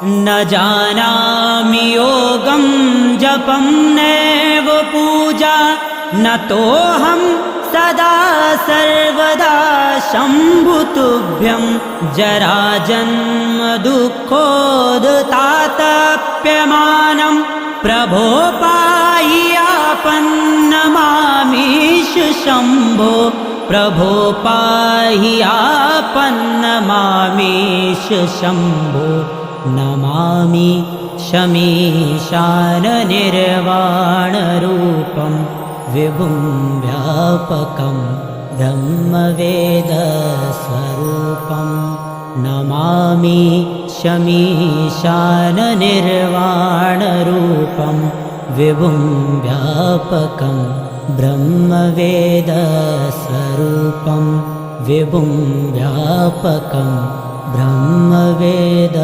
न जानामि योगं जपं नैव पूजा न तोऽहं सदा सर्वदा शम्भुतुभ्यं जराजन्म दुःखोदतातप्यमानं प्रभो पाहि आपन्नमामीश शम्भो प्रभो पाहि आपन्नमामीश शम्भो नमामि शमीशाननिर्वाणरूपं विभुं व्यापकं ब्रह्मवेदस्वरूपं नमामि शमीशाननिर्वाणरूपं विभुं व्यापकं ब्रह्मवेदस्वरूपं विभुं व्यापकं ब्रह्मवेद